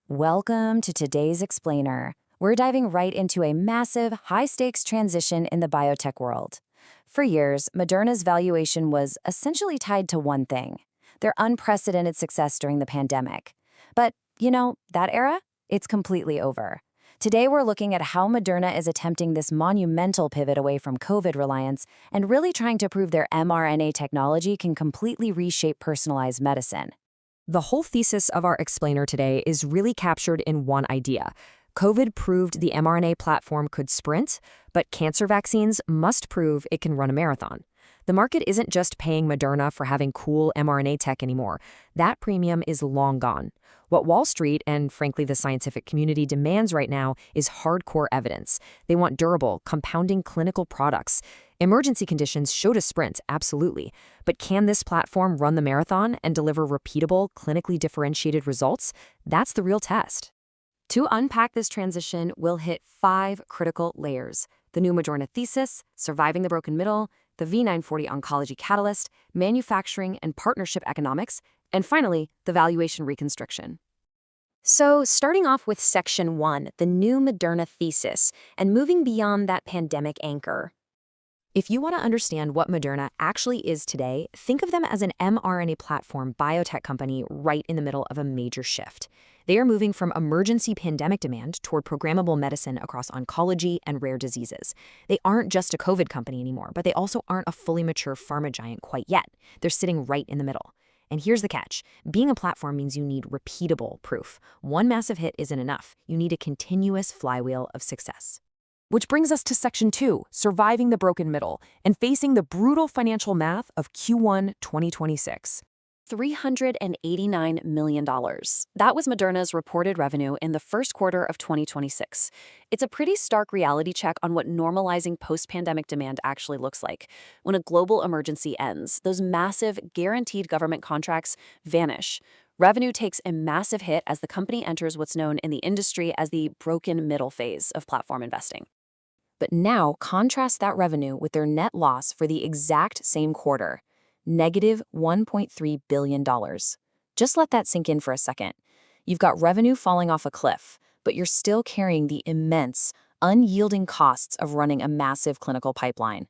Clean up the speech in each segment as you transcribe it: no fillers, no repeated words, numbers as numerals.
Welcome to today's Explainer. We're diving right into a massive, high-stakes transition in the biotech world. For years, Moderna's valuation was essentially tied to one thing: their unprecedented success during the pandemic. But, that era? It's completely over. Today, we're looking at how Moderna is attempting this monumental pivot away from COVID reliance and really trying to prove their mRNA technology can completely reshape personalized medicine. The whole thesis of our explainer today is really captured in one idea. COVID proved the mRNA platform could sprint, but cancer vaccines must prove it can run a marathon. The market isn't just paying Moderna for having cool mRNA tech anymore. That premium is long gone. What Wall Street and, frankly, the scientific community demands right now is hardcore evidence. They want durable, compounding clinical products. Emergency conditions showed a sprint, absolutely. But can this platform run the marathon and deliver repeatable, clinically differentiated results? That's the real test. To unpack this transition, we'll hit 5 critical layers: the new Moderna thesis, surviving the broken middle, the V940 oncology catalyst, manufacturing and partnership economics, and finally, the valuation reconstruction. So, starting off with Section 1, the new Moderna thesis, and moving beyond that pandemic anchor. If you want to understand what Moderna actually is today, think of them as an mRNA platform biotech company right in the middle of a major shift. They are moving from emergency pandemic demand toward programmable medicine across oncology and rare diseases. They aren't just a COVID company anymore, but they also aren't a fully mature pharma giant quite yet. They're sitting right in the middle. And here's the catch. Being a platform means you need repeatable proof. One massive hit isn't enough. You need a continuous flywheel of success. Which brings us to Section 2, surviving the broken middle and facing the brutal financial math of Q1 2026. $389 million. That was Moderna's reported revenue in the first quarter of 2026. It's a pretty stark reality check on what normalizing post-pandemic demand actually looks like. When a global emergency ends, those massive, guaranteed government contracts vanish. Revenue takes a massive hit as the company enters what's known in the industry as the broken middle phase of platform investing. But now, contrast that revenue with their net loss for the exact same quarter: negative $1.3 billion. Just let that sink in for a second. You've got revenue falling off a cliff, but you're still carrying the immense, unyielding costs of running a massive clinical pipeline.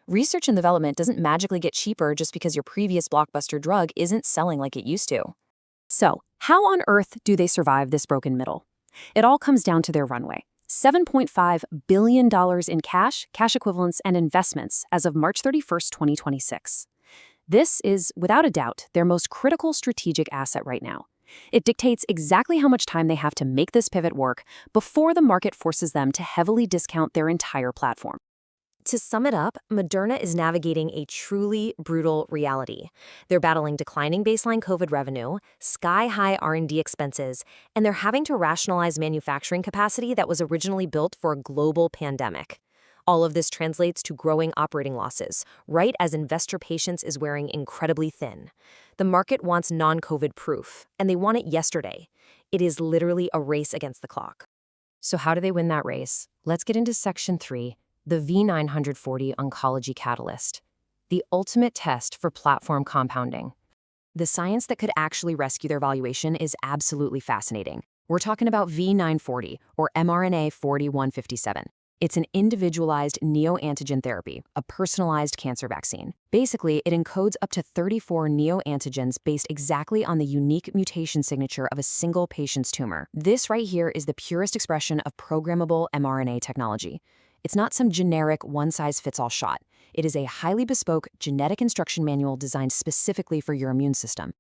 Research and development doesn't magically get cheaper just because your previous blockbuster drug isn't selling like it used to. So, how on earth do they survive this broken middle? It all comes down to their runway. $7.5 billion in cash equivalents, and investments as of March 31st, 2026. This is, without a doubt, their most critical strategic asset right now. It dictates exactly how much time they have to make this pivot work before the market forces them to heavily discount their entire platform. To sum it up, Moderna is navigating a truly brutal reality. They're battling declining baseline COVID revenue, sky-high R&D expenses, and they're having to rationalize manufacturing capacity that was originally built for a global pandemic. All of this translates to growing operating losses, right as investor patience is wearing incredibly thin. The market wants non-COVID proof, and they want it yesterday. It is literally a race against the clock. So how do they win that race? Let's get into Section 3. The V940 oncology catalyst, the ultimate test for platform compounding. The science that could actually rescue their valuation is absolutely fascinating. We're talking about V940, or mRNA 4157. It's an individualized neoantigen therapy, a personalized cancer vaccine. Basically, it encodes up to 34 neoantigens based exactly on the unique mutation signature of a single patient's tumor. This right here is the purest expression of programmable mRNA technology. It's not some generic one-size-fits-all shot. It is a highly bespoke genetic instruction manual designed specifically for your immune system.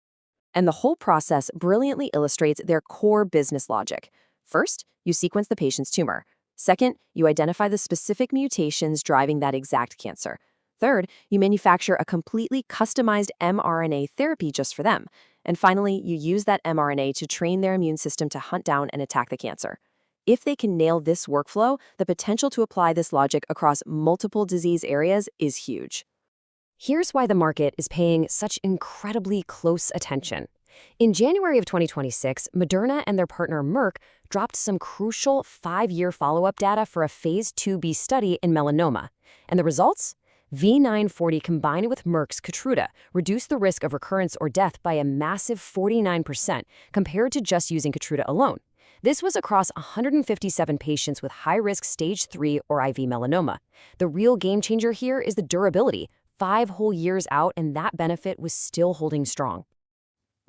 And the whole process brilliantly illustrates their core business logic. First, you sequence the patient's tumor. Second, you identify the specific mutations driving that exact cancer. Third, you manufacture a completely customized mRNA therapy just for them. And finally, you use that mRNA to train their immune system to hunt down and attack the cancer. If they can nail this workflow, the potential to apply this logic across multiple disease areas is huge. Here's why the market is paying such incredibly close attention. In January of 2026, Moderna and their partner Merck dropped some crucial 5-year follow-up data for a phase 2b study in melanoma. And the results? V940 combined with Merck's Keytruda reduced the risk of recurrence or death by a massive 49% compared to just using Keytruda alone. This was across 157 patients with high-risk stage 3 or IV melanoma. The real game changer here is the durability. 5 whole years out, and that benefit was still holding strong.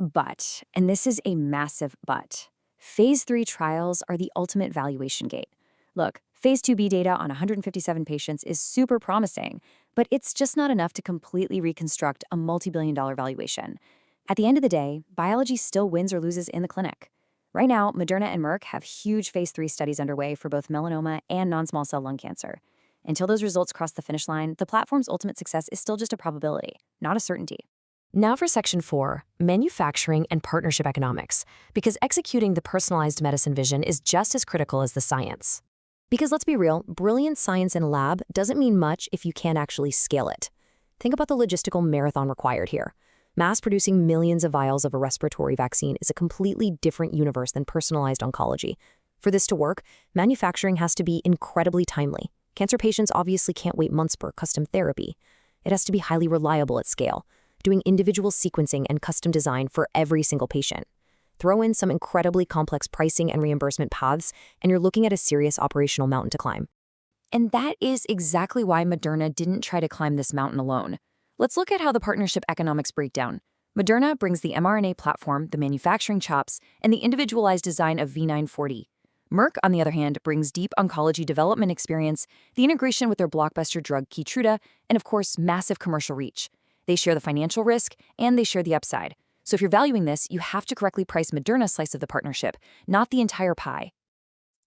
But, and this is a massive but, phase 3 trials are the ultimate valuation gate. Look, phase 2b data on 157 patients is super promising, but it's just not enough to completely reconstruct a multi-billion-dollar valuation. At the end of the day, biology still wins or loses in the clinic. Right now, Moderna and Merck have huge phase 3 studies underway for both melanoma and non-small cell lung cancer. Until those results cross the finish line, the platform's ultimate success is still just a probability, not a certainty. Now for Section 4, Manufacturing and Partnership Economics, because executing the personalized medicine vision is just as critical as the science. Because let's be real, brilliant science in a lab doesn't mean much if you can't actually scale it. Think about the logistical marathon required here. Mass-producing millions of vials of a respiratory vaccine is a completely different universe than personalized oncology. For this to work, manufacturing has to be incredibly timely. Cancer patients obviously can't wait months for custom therapy. It has to be highly reliable at scale, doing individual sequencing and custom design for every single patient. Throw in some incredibly complex pricing and reimbursement paths, and you're looking at a serious operational mountain to climb. And that is exactly why Moderna didn't try to climb this mountain alone. Let's look at how the partnership economics break down. Moderna brings the mRNA platform, the manufacturing chops, and the individualized design of V940. Merck, on the other hand, brings deep oncology development experience, the integration with their blockbuster drug Keytruda, and of course, massive commercial reach. They share the financial risk, and they share the upside. So if you're valuing this, you have to correctly price Moderna's slice of the partnership, not the entire pie.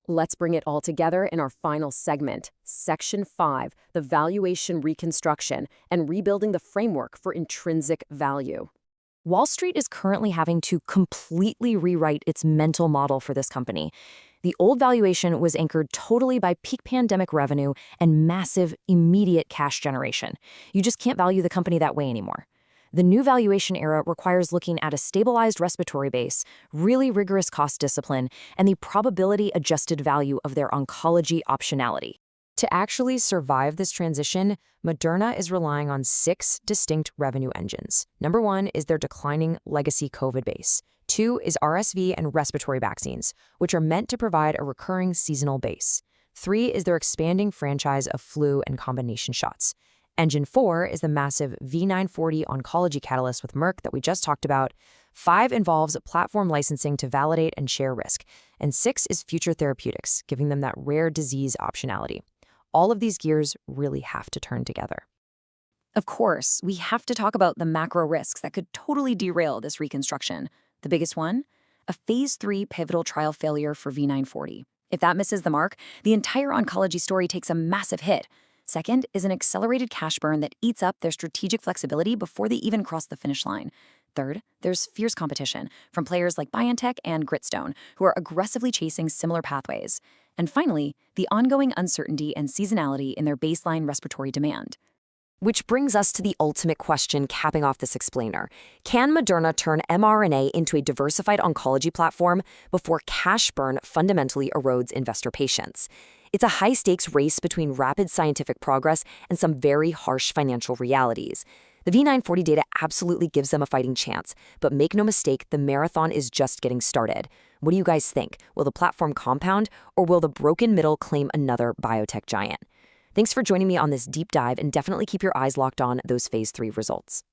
Let's bring it all together in our final segment, Section 5, the Valuation Reconstruction and Rebuilding the Framework for Intrinsic Value. Wall Street is currently having to completely rewrite its mental model for this company. The old valuation was anchored totally by peak pandemic revenue and massive, immediate cash generation. You just can't value the company that way anymore. The new valuation era requires looking at a stabilized respiratory base, really rigorous cost discipline, and the probability-adjusted value of their oncology optionality. To actually survive this transition, Moderna is relying on 6 distinct revenue engines. Number 1 is their declining legacy COVID base. 2 is RSV and respiratory vaccines, which are meant to provide a recurring seasonal base. 3 is their expanding franchise of flu and combination shots. Engine 4 is the massive V940 oncology catalyst with Merck that we just talked about. 5 involves platform licensing to validate and share risk. And 6 is future therapeutics, giving them that rare disease optionality. All of these gears really have to turn together. Of course, we have to talk about the macro risks that could totally derail this reconstruction. The biggest one? A phase 3 pivotal trial failure for V940. If that misses the mark, the entire oncology story takes a massive hit. Second is an accelerated cash burn that eats up their strategic flexibility before they even cross the finish line. Third, there's fierce competition from players like BioNTech and Gritstone, who are aggressively chasing similar pathways. And finally, the ongoing uncertainty and seasonality in their baseline respiratory demand. Which brings us to the ultimate question capping off this explainer. Can Moderna turn mRNA into a diversified oncology platform before cash burn fundamentally erodes investor patience? It's a high-stakes race between rapid scientific progress and some very harsh financial realities. The V940 data absolutely gives them a fighting chance, but make no mistake, the marathon is just getting started. What do you guys think? Will the platform compound, or will the broken middle claim another biotech giant? Thanks for joining me on this deep dive, and definitely keep your eyes locked on those phase 3 results.